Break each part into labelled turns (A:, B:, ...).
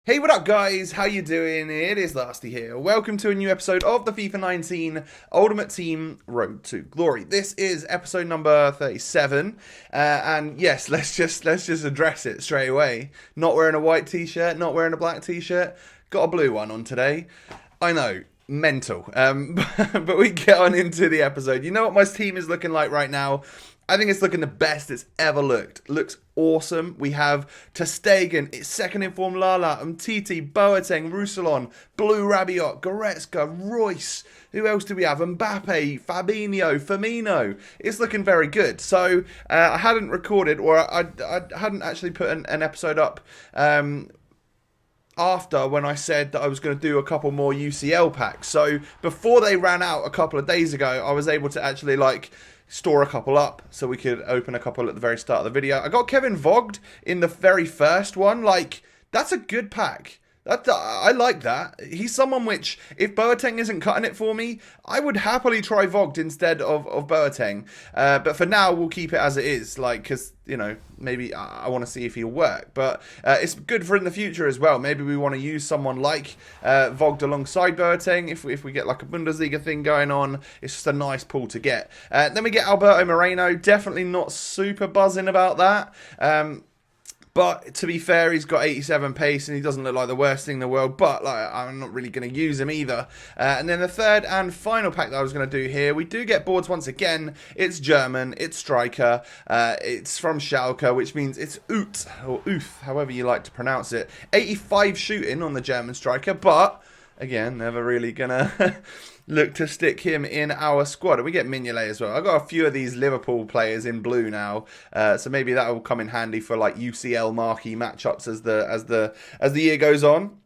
A: Hey, what up, guys? How you doing? It is Lasty here. Welcome to a new episode of the FIFA 19 Ultimate Team Road to Glory. This is episode number 37, and yes, let's just address it straight away. Not wearing a white t-shirt, not wearing a black t-shirt. Got a blue one on today. I know, mental. But we get on into the episode. You know what my team is looking like right now? I think it's looking the best it's ever looked. Looks awesome. We have Ter Stegen, it's second in form Lala, Umtiti, Boateng, Roussillon, Blue Rabiot, Goretzka, Royce. Who else do we have? Mbappe, Fabinho, Firmino. It's looking very good. So I hadn't recorded, or I hadn't actually put an episode up after when I said that I was going to do a couple more UCL packs. So before they ran out a couple of days ago, I was able to actually store a couple up so we could open a couple at the very start of the video. I got Kevin Vogt in the very first one. That's a good pack. I like that. He's someone which, if Boateng isn't cutting it for me, I would happily try Vogt instead of Boateng. But for now, we'll keep it as it is. Because, maybe I want to see if he'll work. But it's good for in the future as well. Maybe we want to use someone like Vogt alongside Boateng. If we get like a Bundesliga thing going on, it's just a nice pull to get. Then we get Alberto Moreno. Definitely not super buzzing about that. But to be fair, he's got 87 pace and he doesn't look like the worst thing in the world. But I'm not really going to use him either. And then the third and final pack that I was going to do here, we do get boards once again. It's German, it's striker, it's from Schalke, which means it's Ut or Uth, however you like to pronounce it. 85 shooting on the German striker, but again, never really gonna look to stick him in our squad. And we get Mignolet as well. I've got a few of these Liverpool players in blue now, so maybe that will come in handy for like UCL marquee matchups as the year goes on.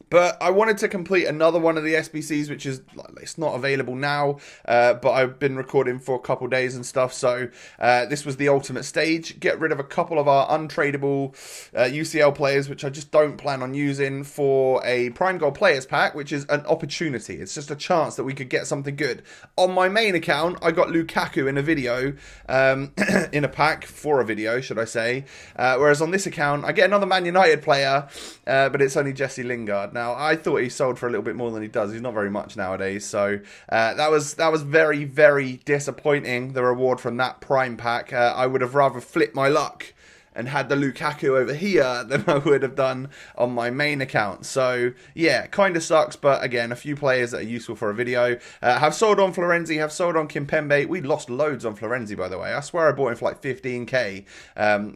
A: But I wanted to complete another one of the SBCs, which is, it's not available now, but I've been recording for a couple days and stuff. So this was the ultimate stage. Get rid of a couple of our untradeable UCL players, which I just don't plan on using, for a Prime Gold Players pack, which is an opportunity. It's just a chance that we could get something good. On my main account, I got Lukaku in a video, in a pack for a video, should I say. Whereas on this account, I get another Man United player, but it's only Jesse Lingard. Now, I thought he sold for a little bit more than he does. He's not very much nowadays. So that was very, very disappointing, the reward from that Prime pack. I would have rather flipped my luck and had the Lukaku over here than I would have done on my main account. So, yeah, kind of sucks, but again, a few players that are useful for a video. Have sold on Florenzi, have sold on Kimpembe. We lost loads on Florenzi, by the way. I swear I bought him for like 15k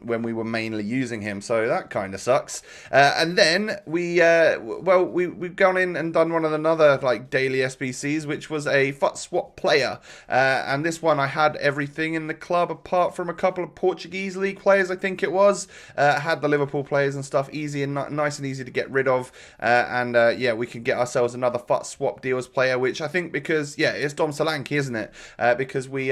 A: when we were mainly using him, so that kind of sucks. And then we've gone in and done one of another like daily SBCs, which was a FUT swap player. And this one I had everything in the club apart from a couple of Portuguese league players, I think it was. Had the Liverpool players and stuff, easy and nice and easy to get rid of, yeah, we can get ourselves another FUT swap deals player, which I think, because it's Dom Solanke, isn't it? Because we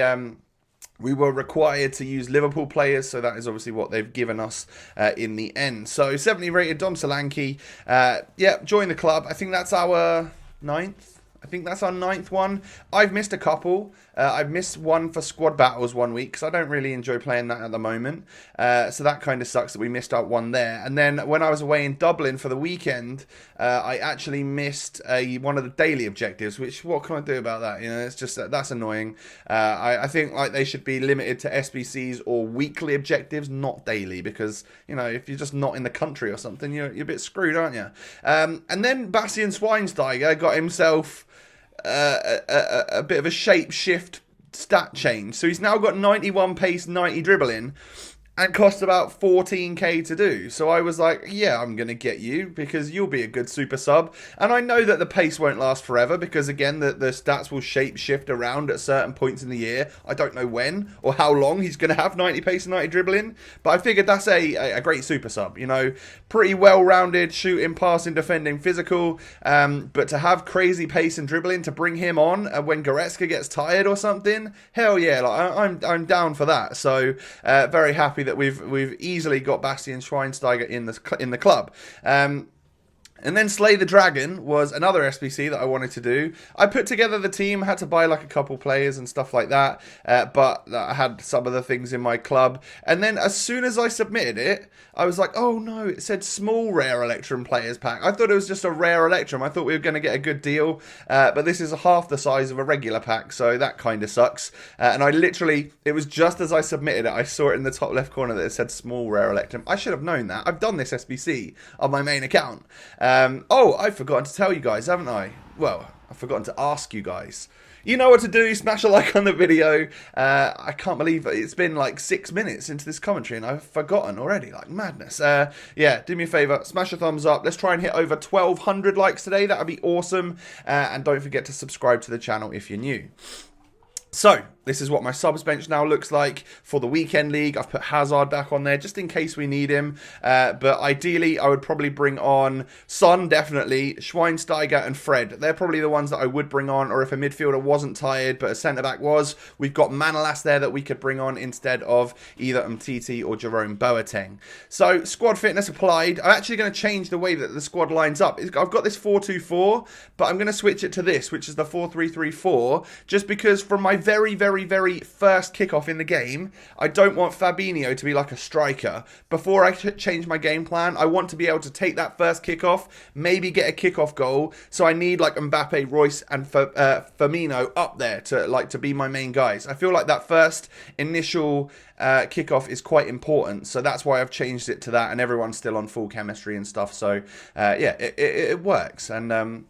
A: were required to use Liverpool players, so that is obviously what they've given us in the end. So 70 rated Dom Solanke, join the club. I think that's our ninth. I think that's our ninth one. I've missed a couple. I've missed one for squad battles one week because I don't really enjoy playing that at the moment. So that kind of sucks that we missed out one there. And then when I was away in Dublin for the weekend, I actually missed one of the daily objectives, which, what can I do about that? It's just, that's annoying. I think they should be limited to SBCs or weekly objectives, not daily, because, if you're just not in the country or something, you're a bit screwed, aren't you? And then Bastian Schweinsteiger got himself a bit of a shape shift stat change. So he's now got 91 pace, 90 dribbling, and cost about 14k to do. So I was like, yeah, I'm going to get you because you'll be a good super sub. And I know that the pace won't last forever because, again, the stats will shape shift around at certain points in the year. I don't know when or how long he's going to have 90 pace and 90 dribbling. But I figured that's a great super sub. Pretty well-rounded, shooting, passing, defending, physical. But to have crazy pace and dribbling to bring him on when Goretzka gets tired or something, hell yeah, I'm down for that. So very happy that we've easily got Bastian Schweinsteiger in the club. And then Slay the Dragon was another SBC that I wanted to do. I put together the team, had to buy like a couple players and stuff like that, but I had some of the things in my club. And then as soon as I submitted it, I was like, oh no, it said small rare Electrum players pack. I thought it was just a rare Electrum. I thought we were going to get a good deal, but this is half the size of a regular pack, so that kind of sucks. And I literally, it was just as I submitted it, I saw it in the top left corner that it said small rare Electrum. I should have known that. I've done this SBC on my main account. Oh, I've forgotten to tell you guys, haven't I? Well, I've forgotten to ask you guys. You know what to do. Smash a like on the video. I can't believe it's been like 6 minutes into this commentary and I've forgotten already. Like madness. Yeah, do me a favour. Smash a thumbs up. Let's try and hit over 1,200 likes today. That would be awesome. And don't forget to subscribe to the channel if you're new. So, this is what my subs bench now looks like for the weekend league. I've put Hazard back on there just in case we need him. But ideally, I would probably bring on Son, definitely, Schweinsteiger and Fred. They're probably the ones that I would bring on, or if a midfielder wasn't tired, but a centre-back was. We've got Manolas there that we could bring on instead of either Umtiti or Jerome Boateng. So, squad fitness applied. I'm actually going to change the way that the squad lines up. I've got this 4-2-4, but I'm going to switch it to this, which is the 4-3-3-4, just because from my very first kickoff in the game, I don't want Fabinho to be like a striker. Before I change my game plan, I want to be able to take that first kickoff, maybe get a kickoff goal. So I need like Mbappe, Royce, and Firmino up there to be my main guys. I feel like that first initial kickoff is quite important, so that's why I've changed it to that. And everyone's still on full chemistry and stuff. So yeah, it works. And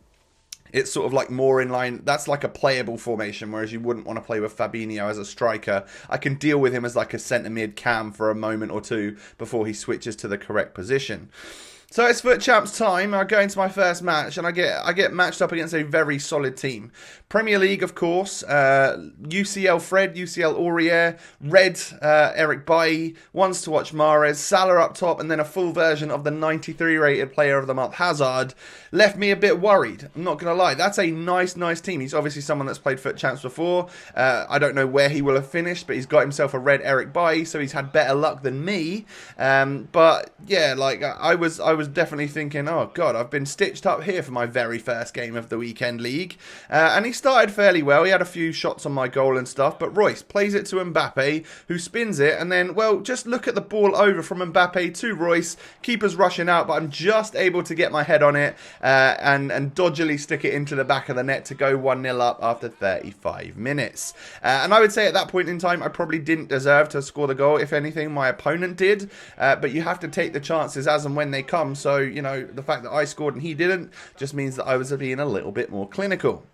A: it's sort of like more in line. That's like a playable formation, whereas you wouldn't want to play with Fabinho as a striker. I can deal with him as like a centre mid cam for a moment or two before he switches to the correct position. So it's FUT Champs time. I go into my first match and I get matched up against a very solid team. Premier League, of course, UCL Fred, UCL Aurier, Red, Eric Bailly, Ones to Watch Mahrez, Salah up top, and then a full version of the 93 rated player of the month, Hazard, left me a bit worried. I'm not going to lie. That's a nice team. He's obviously someone that's played FUT Champs before. I don't know where he will have finished, but he's got himself a red Eric Bailly, so he's had better luck than me. But yeah, like I was definitely thinking, oh god, I've been stitched up here for my very first game of the weekend league. And he started fairly well. He had a few shots on my goal and stuff, but Royce plays it to Mbappe, who spins it, and then, well, just look at the ball over from Mbappe to Royce. Keeper's rushing out, but I'm just able to get my head on it and dodgily stick it into the back of the net to go 1-0 up after 35 minutes. And I would say at that point in time, I probably didn't deserve to score the goal. If anything, my opponent did. But you have to take the chances as and when they come. So, you know, the fact that I scored and he didn't just means that I was being a little bit more clinical.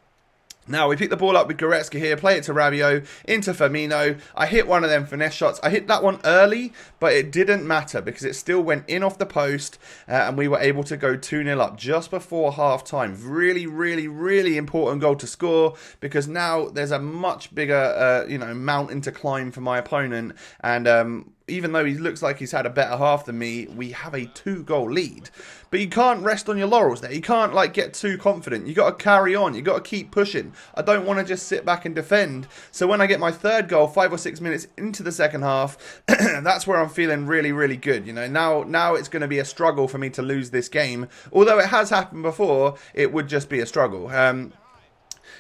A: Now, we pick the ball up with Goretzka here, play it to Rabiot, into Firmino. I hit one of them finesse shots. I hit that one early, but it didn't matter because it still went in off the post, and we were able to go 2-0 up just before half-time. Really important goal to score because now there's a much bigger, mountain to climb for my opponent, and even though he looks like he's had a better half than me, we have a 2-goal lead. But you can't rest on your laurels there. You can't like get too confident. You got to carry on. You got to keep pushing. I don't want to just sit back and defend. So when I get my third goal 5 or 6 minutes into the second half, that's where I'm feeling really good. You know, now it's going to be a struggle for me to lose this game. Although it has happened before, it would just be a struggle. And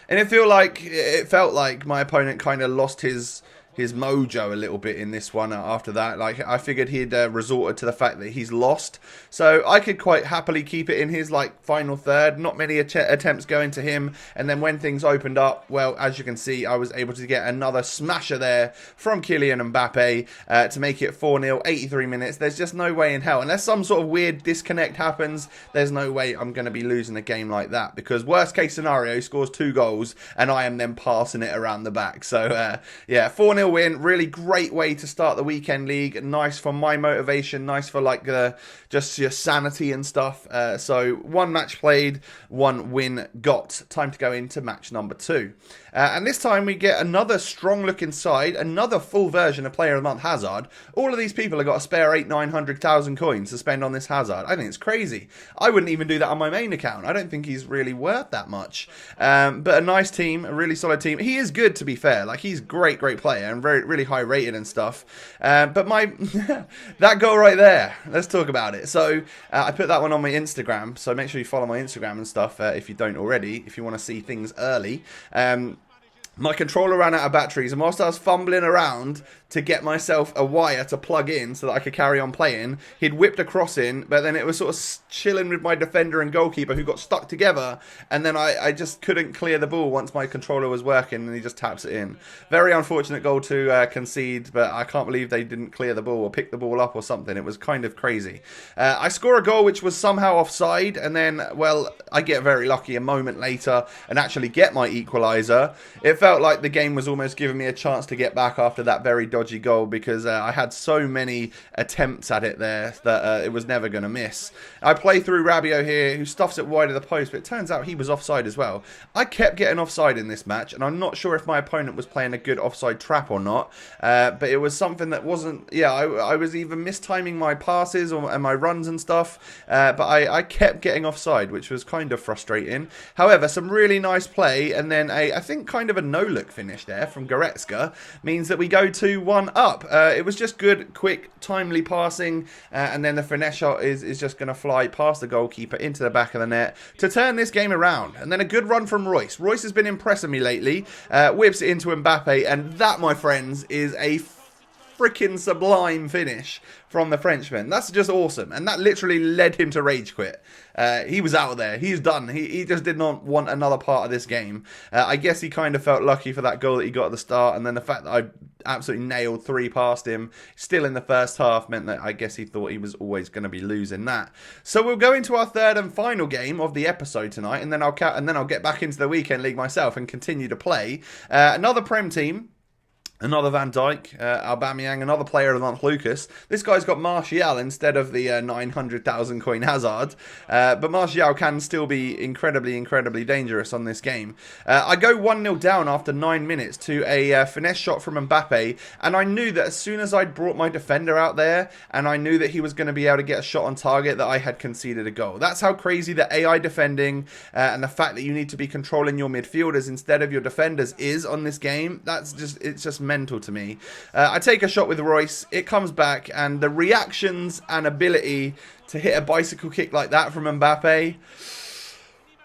A: it felt like my opponent kind of lost his mojo a little bit in this one after that. Like, I figured he'd resorted to the fact that he's lost. So I could quite happily keep it in his, like, final third. Not many attempts going to him. And then when things opened up, well, as you can see, I was able to get another smasher there from Kylian Mbappe to make it 4-0, 83 minutes. There's just no way in hell. Unless some sort of weird disconnect happens, there's no way I'm going to be losing a game like that. Because worst case scenario, he scores 2 goals and I am then passing it around the back. So, yeah, 4-0 win. Really great way to start the weekend league. Nice for my motivation, nice for like just your sanity and stuff. So 1 match played, 1 win got. Time to go into match number 2. And this time we get another strong looking side, another full version of Player of the Month Hazard. All of these people have got a spare 800,000-900,000 coins to spend on this Hazard. I think it's crazy. I wouldn't even do that on my main account. I don't think he's really worth that much. But a nice team, a really solid team. He is good, to be fair. Like, he's a great player. and very really high rated and stuff. But my that goal right there, let's talk about it. So I put that one on my Instagram, so make sure you follow my Instagram and stuff if you don't already, if you want to see things early. My controller ran out of batteries, and whilst I was fumbling around to get myself a wire to plug in so that I could carry on playing, he'd whipped a cross in, but then it was sort of chilling with my defender and goalkeeper who got stuck together, and then I just couldn't clear the ball once my controller was working, and he just taps it in. Very unfortunate goal to concede, but I can't believe they didn't clear the ball or pick the ball up or something. It was kind of crazy. I score a goal which was somehow offside, and then, well, I get very lucky a moment later and actually get my equaliser. It felt like the game was almost giving me a chance to get back after that very dodgy goal, because I had so many attempts at it there that it was never going to miss. I play through Rabiot here, who stuffs it wide of the post, but it turns out he was offside as well. I kept getting offside in this match, and I'm not sure if my opponent was playing a good offside trap or not, but it was something that wasn't, I was even mistiming my passes and my runs and stuff, but I kept getting offside, which was kind of frustrating. However, some really nice play, and then I think kind of a no-look finish there from Goretzka means that we go 2-1 up. It was just good, quick, timely passing, and then the finesse shot is just going to fly past the goalkeeper into the back of the net to turn this game around. And then a good run from Royce. Royce has been impressing me lately. Whips it into Mbappe, and that, my friends, is a freaking sublime finish from the Frenchman. That's just awesome, and that literally led him to rage quit. He was out there. He's done. He just did not want another part of this game. I guess he kind of felt lucky for that goal that he got at the start, and then the fact that I absolutely nailed 3 past him still in the first half meant that I guess he thought he was always going to be losing that. So we'll go into our third and final game of the episode tonight, and then I'll get back into the weekend league myself and continue to play. Another Prem team. Another Van Dijk, Aubameyang, another player of the month, Lucas. This guy's got Martial instead of the 900,000 coin Hazard. But Martial can still be incredibly, incredibly dangerous on this game. I go 1-0 down after 9 minutes to a finesse shot from Mbappe. And I knew that as soon as I'd brought my defender out there, and I knew that he was going to be able to get a shot on target, that I had conceded a goal. That's how crazy the AI defending and the fact that you need to be controlling your midfielders instead of your defenders is on this game. It's just mental to me. I take a shot with Royce, it comes back, and the reactions and ability to hit a bicycle kick like that from Mbappe,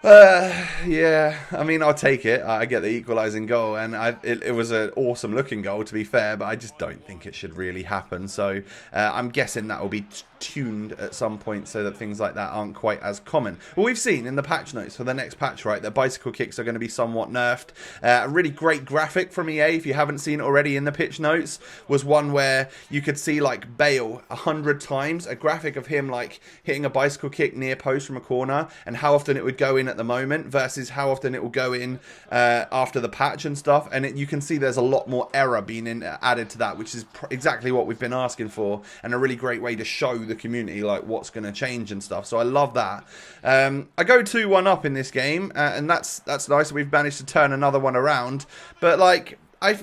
A: yeah, I mean, I'll take it. I get the equalising goal, and it was an awesome looking goal, to be fair, but I just don't think it should really happen. So I'm guessing that will be tuned at some point so that things like that aren't quite as common. Well, we've seen in the patch notes for the next patch, right, that bicycle kicks are going to be somewhat nerfed. A really great graphic from EA, if you haven't seen it already in the pitch notes, was one where you could see like Bale 100 times, a graphic of him like hitting a bicycle kick near post from a corner, and how often it would go in at the moment versus how often it will go in after the patch and stuff. And you can see there's a lot more error being added to that, which is exactly what we've been asking for, and a really great way to show the community like what's going to change and stuff. So I love that. I go 2-1 up in this game, and that's nice. We've managed to turn another one around, but like I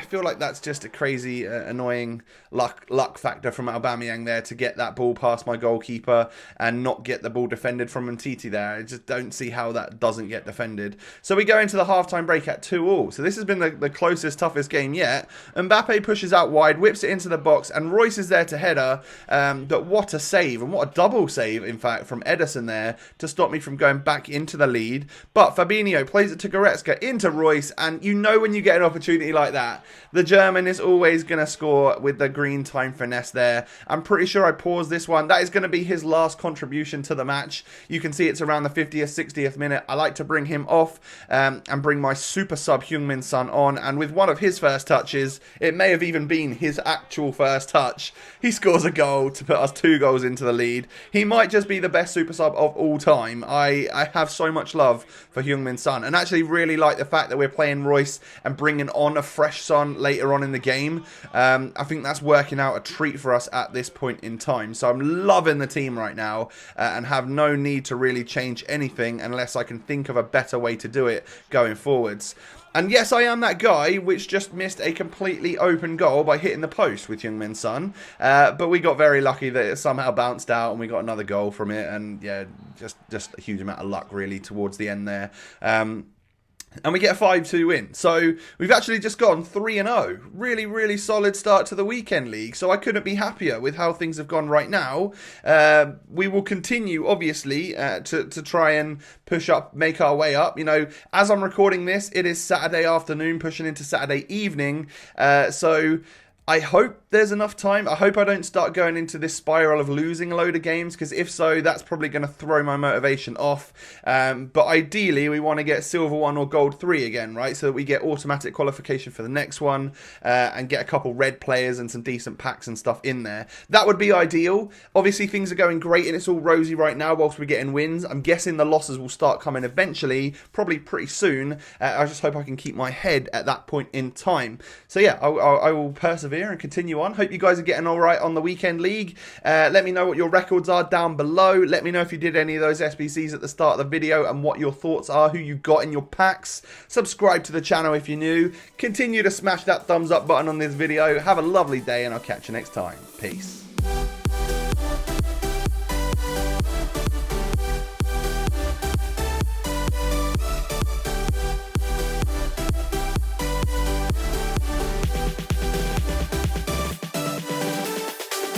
A: feel like that's just a crazy, annoying luck factor from Aubameyang there to get that ball past my goalkeeper and not get the ball defended from Mtiti there. I just don't see how that doesn't get defended. So we go into the halftime break at 2-2. So this has been the closest, toughest game yet. Mbappe pushes out wide, whips it into the box, and Royce is there to header. But what a save, and what a double save, in fact, from Ederson there to stop me from going back into the lead. But Fabinho plays it to Goretzka into Royce, and you know when you get an opportunity like that, the German is always going to score with the green time finesse there. I'm pretty sure I paused this one. That is going to be his last contribution to the match. You can see it's around the 50th, 60th minute. I like to bring him off and bring my super sub Heung-min Son on, and with one of his first touches, it may have even been his actual first touch, he scores a goal to put us 2 goals into the lead. He might just be the best super sub of all time. I have so much love for Heung-min Son, and actually really like the fact that we're playing Royce and bringing on a fresh Son later on in the game. I think that's working out a treat for us at this point in time. So I'm loving the team right now and have no need to really change anything unless I can think of a better way to do it going forwards. And yes, I am that guy which just missed a completely open goal by hitting the post with Heung-min Son. But we got very lucky that it somehow bounced out and we got another goal from it. And yeah, just a huge amount of luck really towards the end there. and we get a 5-2 win. So we've actually just gone 3-0. Really, really solid start to the weekend league. So I couldn't be happier with how things have gone right now. We will continue, obviously, to try and push up, make our way up. You know, as I'm recording this, it is Saturday afternoon, pushing into Saturday evening. So I hope there's enough time. I hope I don't start going into this spiral of losing a load of games, because if so, that's probably going to throw my motivation off. But ideally, we want to get Silver 1 or Gold 3 again, right? So that we get automatic qualification for the next one and get a couple red players and some decent packs and stuff in there. That would be ideal. Obviously, things are going great and it's all rosy right now whilst we're getting wins. I'm guessing the losses will start coming eventually, probably pretty soon. I just hope I can keep my head at that point in time. So yeah, I will persevere and continue on. Hope you guys are getting all right on the weekend league. Let me know what your records are down below. Let me know if you did any of those SBCs at the start of the video and what your thoughts are, who you got in your packs. Subscribe to the channel if you're new. Continue to smash that thumbs up button on this video. Have a lovely day and I'll catch you next time. Peace.